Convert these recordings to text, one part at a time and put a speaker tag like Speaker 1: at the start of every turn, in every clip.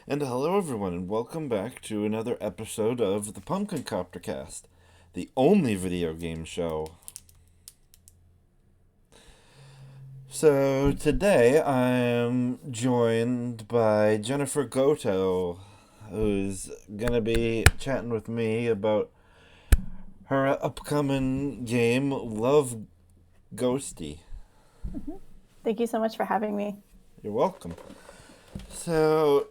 Speaker 1: And hello, everyone, and welcome back to another episode of the Pumpkin Copter Cast, the only video game show. So today I'm joined by Jennifer Goto, who's gonna be chatting with me about her upcoming game, Love Ghostie.
Speaker 2: Thank you so much for having me.
Speaker 1: You're welcome. So,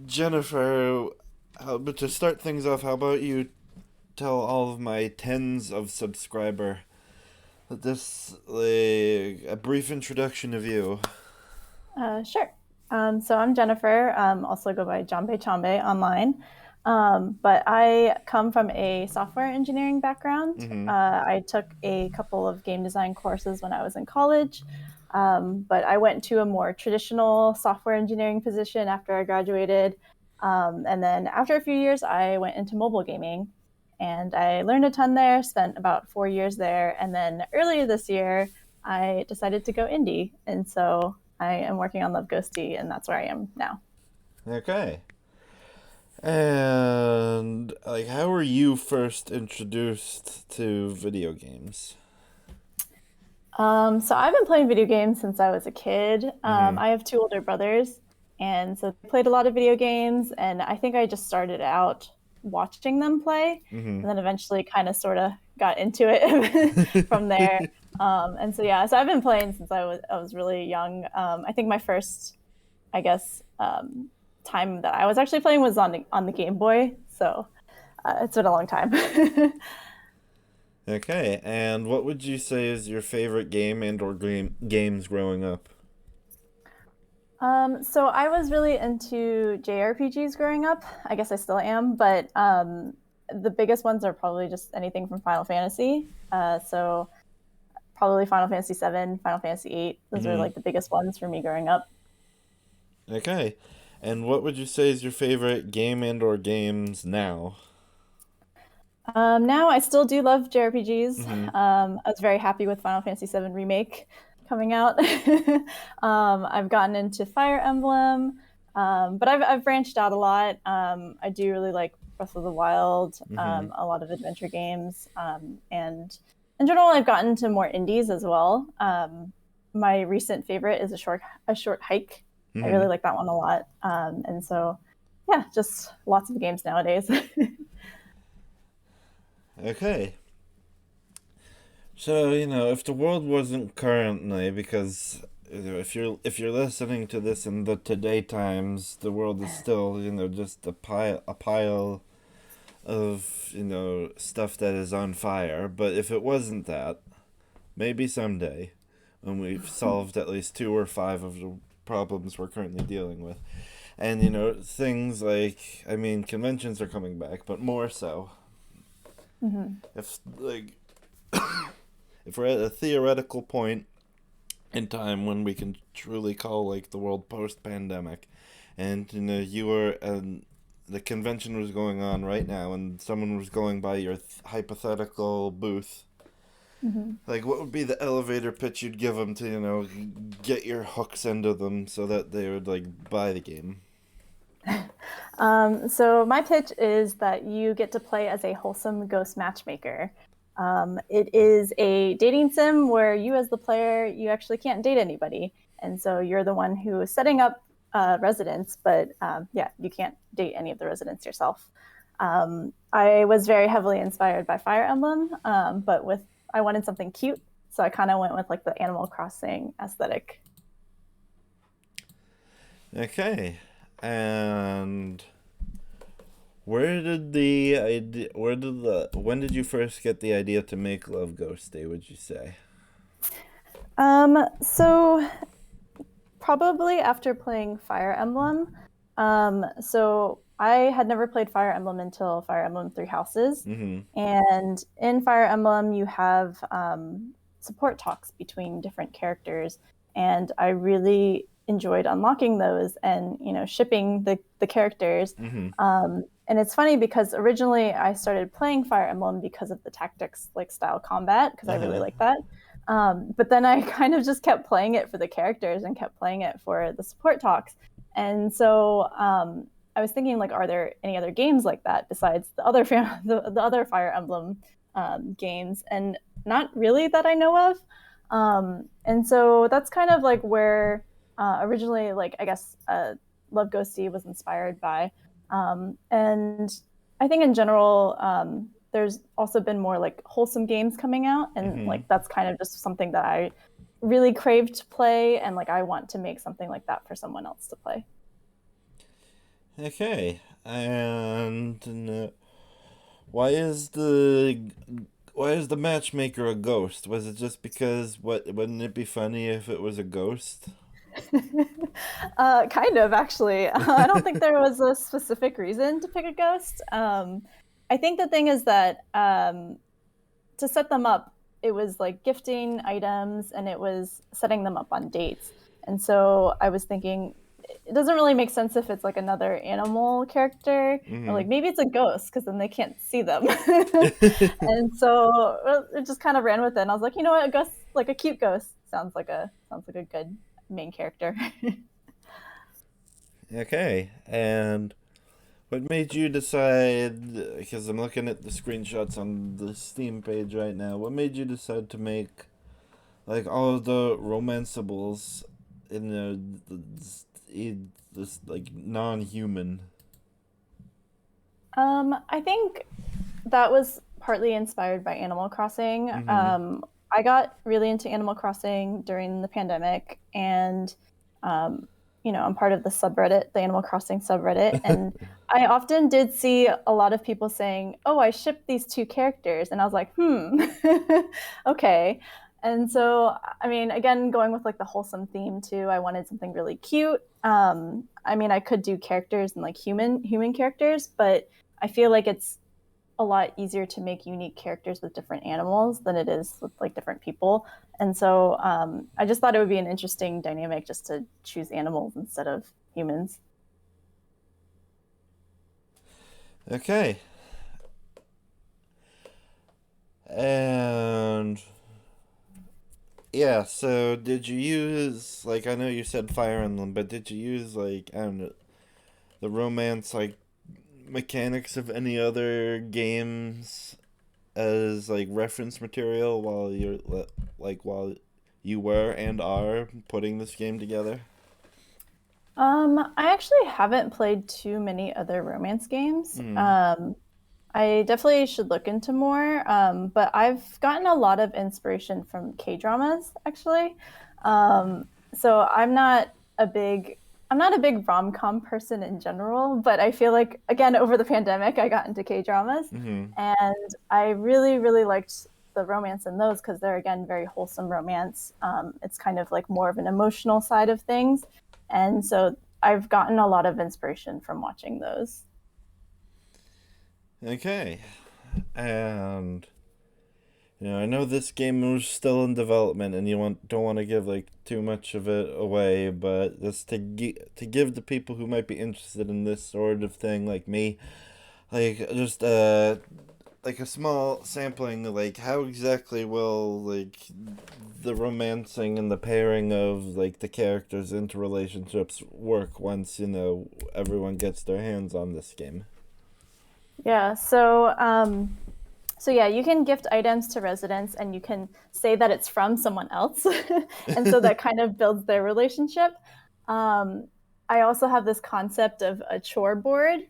Speaker 1: Jennifer, but to start things off, how about you tell all of my tens of subscriber this like a brief introduction of you.
Speaker 2: Sure. So I'm Jennifer, also go by Jambe Chambe online. But I come from a software engineering background.
Speaker 1: Mm-hmm.
Speaker 2: I took a couple of game design courses when I was in college, but I went to a more traditional software engineering position after I graduated. And then after a few years, I went into mobile gaming and I learned a ton there, spent about 4 years there. And then earlier this year, I decided to go indie. And so I am working on Love Ghostie, and that's where I am now.
Speaker 1: Okay. And like, how were you first introduced to video games?
Speaker 2: So I've been playing video games since I was a kid.
Speaker 1: Mm-hmm.
Speaker 2: I have two older brothers, and so they played a lot of video games. And I think I just started out watching them play,
Speaker 1: Mm-hmm.
Speaker 2: and then eventually kind of sort of got into it from there. And so yeah, so I've been playing since I was really young. I think my first, I guess, time that I was actually playing was on the Game Boy. So it's been a long time.
Speaker 1: Okay. And what would you say is your favorite game and or games growing up?
Speaker 2: So I was really into JRPGs growing up. I guess I still am, but the biggest ones are probably just anything from Final Fantasy. So probably Final Fantasy 7, Final Fantasy 8. Those are
Speaker 1: Mm-hmm.
Speaker 2: like the biggest ones for me growing up.
Speaker 1: Okay. And what would you say is your favorite game and or games now?
Speaker 2: Now I still do love JRPGs.
Speaker 1: Mm-hmm.
Speaker 2: I was very happy with Final Fantasy 7 Remake coming out. I've gotten into Fire Emblem, but I've branched out a lot. I do really like Breath of the Wild,
Speaker 1: Mm-hmm.
Speaker 2: a lot of adventure games, and in general, I've gotten to more indies as well. My recent favorite is a short hike. I
Speaker 1: Mm-hmm.
Speaker 2: really like that one a lot, and so yeah, just lots of games nowadays.
Speaker 1: Okay. So, if the world wasn't currently, because if you're listening to this in the today times, the world is still, just a pile of, stuff that is on fire. But if it wasn't that, maybe someday, when we've solved at least two or five of the problems we're currently dealing with. And, things like, I mean, conventions are coming back, but more so.
Speaker 2: Mhm.
Speaker 1: If, like, if we're at a theoretical point in time when we can truly call like the world post-pandemic, and you were and the convention was going on right now, and someone was going by your hypothetical booth,
Speaker 2: Mhm.
Speaker 1: like what would be the elevator pitch you'd give them to get your hooks into them so that they would like buy the game?
Speaker 2: So my pitch is that you get to play as a wholesome ghost matchmaker. It is a dating sim where you, as the player, you actually can't date anybody, and so you're the one who is setting up residents, but yeah, you can't date any of the residents yourself. I was very heavily inspired by Fire Emblem, but with I wanted something cute, so I kind of went with like the Animal Crossing aesthetic.
Speaker 1: Okay, and when did you first get the idea to make Love Ghost Day, would you say?
Speaker 2: So probably after playing Fire Emblem. So I had never played Fire Emblem until Fire Emblem Three Houses.
Speaker 1: Mm-hmm.
Speaker 2: And in Fire Emblem, you have support talks between different characters. And I really enjoyed unlocking those and, shipping the characters.
Speaker 1: Mm-hmm.
Speaker 2: And it's funny because originally I started playing Fire Emblem because of the tactics like style combat, because I really
Speaker 1: Uh-huh.
Speaker 2: like that. But then I kind of just kept playing it for the characters and kept playing it for the support talks. And so I was thinking, like, are there any other games like that besides the other Fire Emblem games? And not really that I know of. And so that's kind of like where originally, like, I guess Love Ghostie was inspired by. And I think in general, there's also been more like wholesome games coming out, and
Speaker 1: Mm-hmm.
Speaker 2: like that's kind of just something that I really craved to play, and like I want to make something like that for someone else to play.
Speaker 1: Okay. And why is the why is the matchmaker a ghost? Was it just because what wouldn't it be funny if it was a ghost?
Speaker 2: Kind of, actually. I don't think there was a specific reason to pick a ghost. I think the thing is that to set them up, it was like gifting items and it was setting them up on dates. And so I was thinking, it doesn't really make sense if it's like another animal character, or
Speaker 1: Mm-hmm.
Speaker 2: like maybe it's a ghost because then they can't see them. And so it just kind of ran with it. And I was like, you know what, a ghost, like a cute ghost, sounds like a good main character.
Speaker 1: Okay. And what made you decide? Because I'm looking at the screenshots on the Steam page right now. What made you decide to make like all of the romanceables in this like non-human?
Speaker 2: I think that was partly inspired by Animal Crossing.
Speaker 1: Mm-hmm.
Speaker 2: I got really into Animal Crossing during the pandemic, and um, I'm part of the subreddit, the Animal Crossing subreddit, and I often did see a lot of people saying, "Oh, I shipped these two characters," and I was like, "Hmm, okay." And so, I mean, again, going with like the wholesome theme too, I wanted something really cute. I mean, I could do characters and like human characters, but I feel like it's a lot easier to make unique characters with different animals than it is with like different people. And so I just thought it would be an interesting dynamic just to choose animals instead of humans.
Speaker 1: Okay. And yeah, so did you use like I know you said Fire Emblem, but did you use like I don't know the romance like mechanics of any other games as like reference material while while you were and are putting this game together?
Speaker 2: I actually haven't played too many other romance games.
Speaker 1: Hmm.
Speaker 2: I definitely should look into more, but I've gotten a lot of inspiration from K dramas actually. So I'm not a big rom com person in general, but I feel like again over the pandemic I got into K dramas,
Speaker 1: Hmm.
Speaker 2: and I really really liked the romance in those because they're again very wholesome romance. It's kind of like more of an emotional side of things, and so I've gotten a lot of inspiration from watching those.
Speaker 1: Okay. And I know this game is still in development, and you don't want to give like too much of it away, but just to give the people who might be interested in this sort of thing, like me, like just like a small sampling, like how exactly will like the romancing and the pairing of like the characters into relationships work once everyone gets their hands on this game.
Speaker 2: Yeah, so yeah, you can gift items to residents and you can say that it's from someone else. And so that kind of builds their relationship. Um, I also have this concept of a chore board,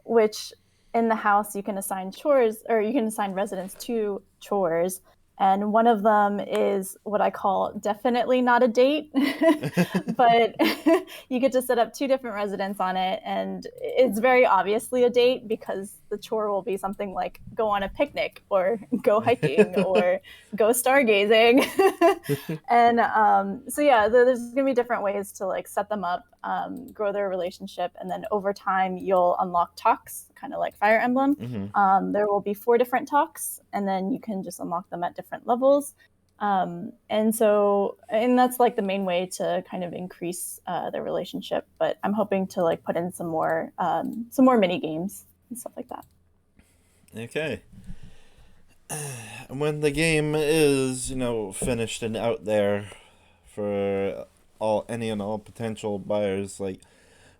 Speaker 2: which in the house you can assign chores or you can assign residents to chores. And one of them is what I call definitely not a date, but you get to set up two different residents on it. And it's very obviously a date because the chore will be something like go on a picnic or go hiking or go stargazing. And so, yeah, there's going to be different ways to like set them up, grow their relationship. And then over time, you'll unlock talks, kind of like Fire Emblem.
Speaker 1: Hmm.
Speaker 2: There will be 4 different talks, and then you can just unlock them at different levels. And that's like the main way to kind of increase their relationship. But I'm hoping to like put in some more mini games and stuff like that.
Speaker 1: Okay. And when the game is, finished and out there for all any and all potential buyers, like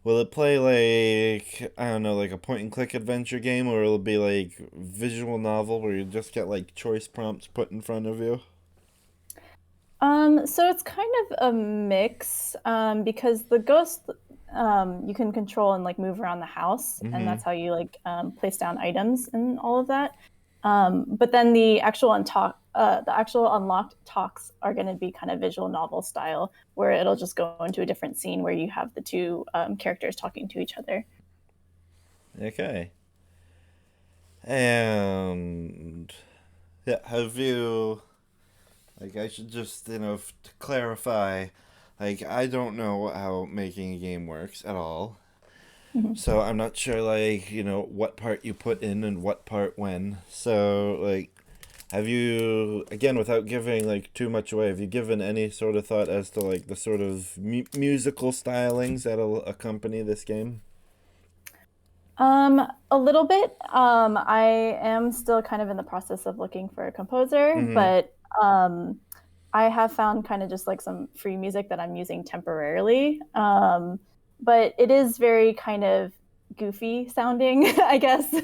Speaker 1: Will it play like, I don't know, like a point and click adventure game, or will it be like visual novel where you just get like choice prompts put in front of you?
Speaker 2: So it's kind of a mix, because the ghost, you can control and like move around the house, and
Speaker 1: Mm-hmm.
Speaker 2: that's how you like place down items and all of that. But then the actual unlocked talks are going to be kind of visual novel style, where it'll just go into a different scene where you have the two characters talking to each other.
Speaker 1: Okay. And yeah, have you like I should just to clarify, like I don't know how making a game works at all.
Speaker 2: Mhm.
Speaker 1: So I'm not sure like, what part you put in and what part when. So like have you, again, without giving like too much away, have you given any sort of thought as to like the sort of musical stylings that'll accompany this game?
Speaker 2: A little bit. I am still kind of in the process of looking for a composer,
Speaker 1: Mm-hmm.
Speaker 2: but I have found kind of just like some free music that I'm using temporarily. But it is very kind of goofy sounding, I guess.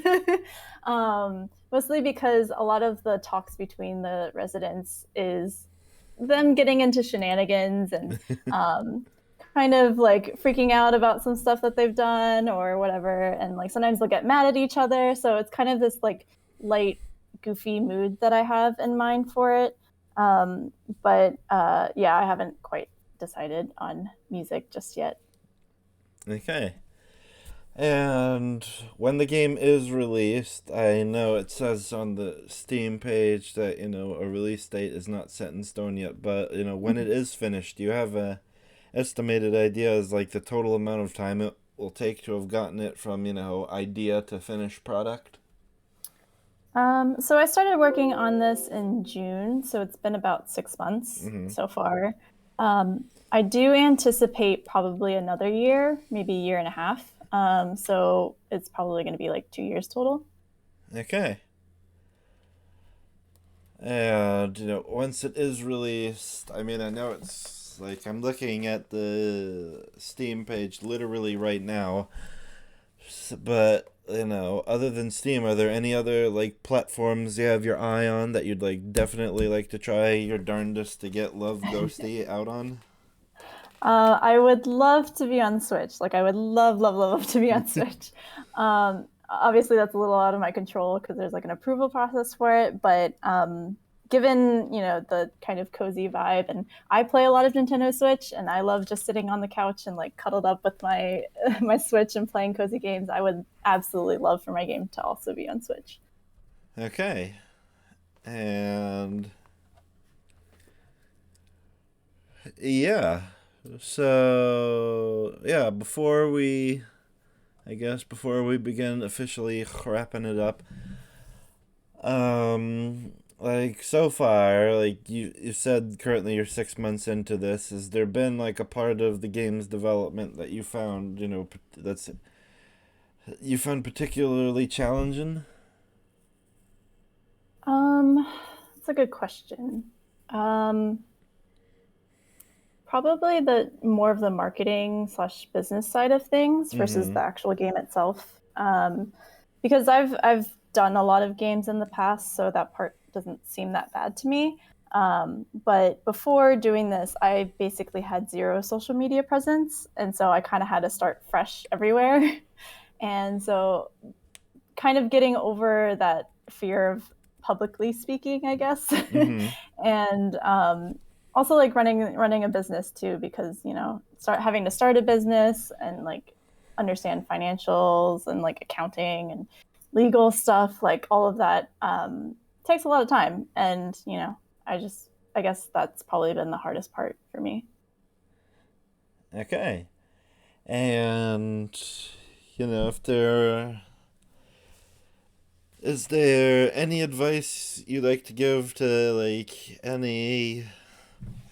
Speaker 2: Mostly because a lot of the talks between the residents is them getting into shenanigans and um, kind of like freaking out about some stuff that they've done or whatever. And like sometimes they'll get mad at each other. So it's kind of this like light, goofy mood that I have in mind for it. Um, but yeah, I haven't quite decided on music just yet.
Speaker 1: Okay. And when the game is released, I know it says on the Steam page that, a release date is not set in stone yet, but, when it is finished, do you have a estimated idea as like the total amount of time it will take to have gotten it from, idea to finished product?
Speaker 2: So I started working on this in June, so it's been about 6 months
Speaker 1: Mm-hmm.
Speaker 2: so far. I do anticipate probably another year, maybe a year and a half. So it's probably going to be like 2 years total.
Speaker 1: Okay. And, once it is released, I mean, I know it's like I'm looking at the Steam page literally right now. But other than Steam, are there any other like platforms you have your eye on that you'd like definitely like to try your darndest to get Love Ghostie out on?
Speaker 2: I would love to be on Switch. Like I would love, love, love to be on Switch. Obviously, that's a little out of my control because there's like an approval process for it. But given the kind of cozy vibe, and I play a lot of Nintendo Switch, and I love just sitting on the couch and like cuddled up with my my Switch and playing cozy games. I would absolutely love for my game to also be on Switch.
Speaker 1: Okay. And yeah. So, yeah, before we begin officially wrapping it up, like so far, like you said currently you're 6 months into this. Has there been like a part of the game's development that you found, that's you found particularly challenging?
Speaker 2: Um, that's a good question. Um, Probably the more of the marketing slash business side of things versus
Speaker 1: Mm-hmm.
Speaker 2: the actual game itself. Because I've done a lot of games in the past, so that part doesn't seem that bad to me. But before doing this, I basically had zero social media presence, and so I kind of had to start fresh everywhere. And so kind of getting over that fear of publicly speaking, I guess,
Speaker 1: Mm-hmm.
Speaker 2: and also like running a business too, because start having to start a business and like understand financials and like accounting and legal stuff, like all of that takes a lot of time, and I guess that's probably been the hardest part for me.
Speaker 1: Okay. And if there is there any advice you'd like to give to like any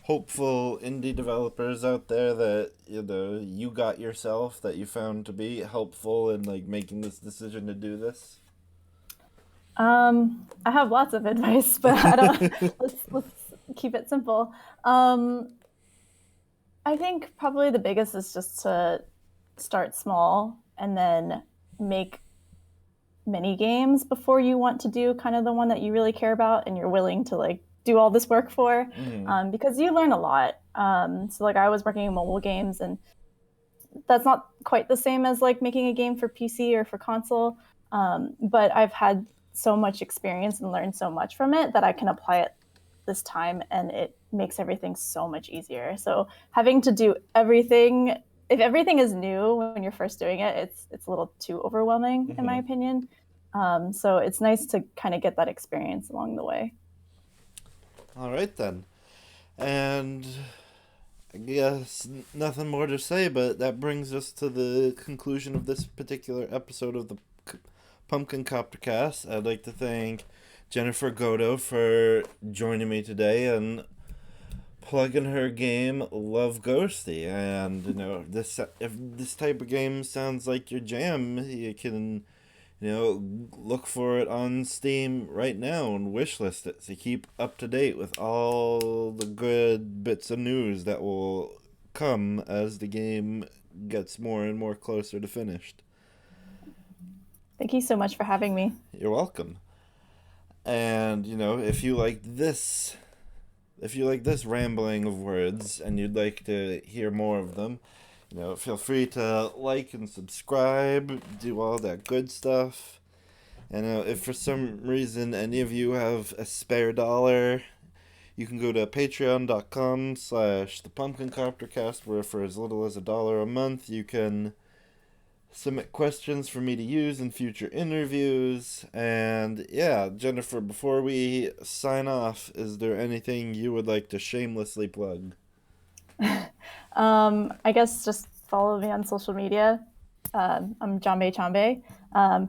Speaker 1: hopeful indie developers out there that you got yourself that you found to be helpful in like making this decision to do this?
Speaker 2: I have lots of advice, but I don't. Let's keep it simple. I think probably the biggest is just to start small and then make mini games before you want to do kind of the one that you really care about and you're willing to like do all this work for, because you learn a lot. So like I was working in mobile games, and that's not quite the same as like making a game for PC or for console. But I've had so much experience and learned so much from it that I can apply it this time, and it makes everything so much easier. So having to do everything, if everything is new when you're first doing it, it's a little too overwhelming in my opinion. So it's nice to kind of get that experience along the way.
Speaker 1: All right then. And I guess nothing more to say, but that brings us to the conclusion of this particular episode of the Pumpkin Copter Cast. I'd like to thank Jennifer Goto for joining me today and plugging her game Love Ghostie. And this, if this type of game sounds like your jam, you can look for it on Steam right now and wishlist it so keep up to date with all the good bits of news that will come as the game gets more and more closer to finished.
Speaker 2: Thank you so much for having me.
Speaker 1: You're welcome. And if you like this rambling of words and you'd like to hear more of them, feel free to like and subscribe, do all that good stuff. And if for some reason any of you have a spare dollar, you can go to patreon.com/thepumpkincoptercast, where for as little as $1 a month, you can submit questions for me to use in future interviews. And yeah, Jennifer, before we sign off, is there anything you would like to shamelessly plug?
Speaker 2: I guess just follow me on social media. I'm Jambe Chambe. I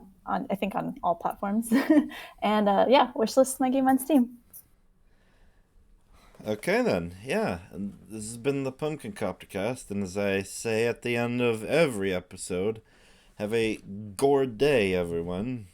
Speaker 2: think on all platforms. And yeah, wishlist my game on Steam.
Speaker 1: Okay then, yeah. And this has been the Pumpkin Copter Cast, and as I say at the end of every episode, have a gourd day, everyone.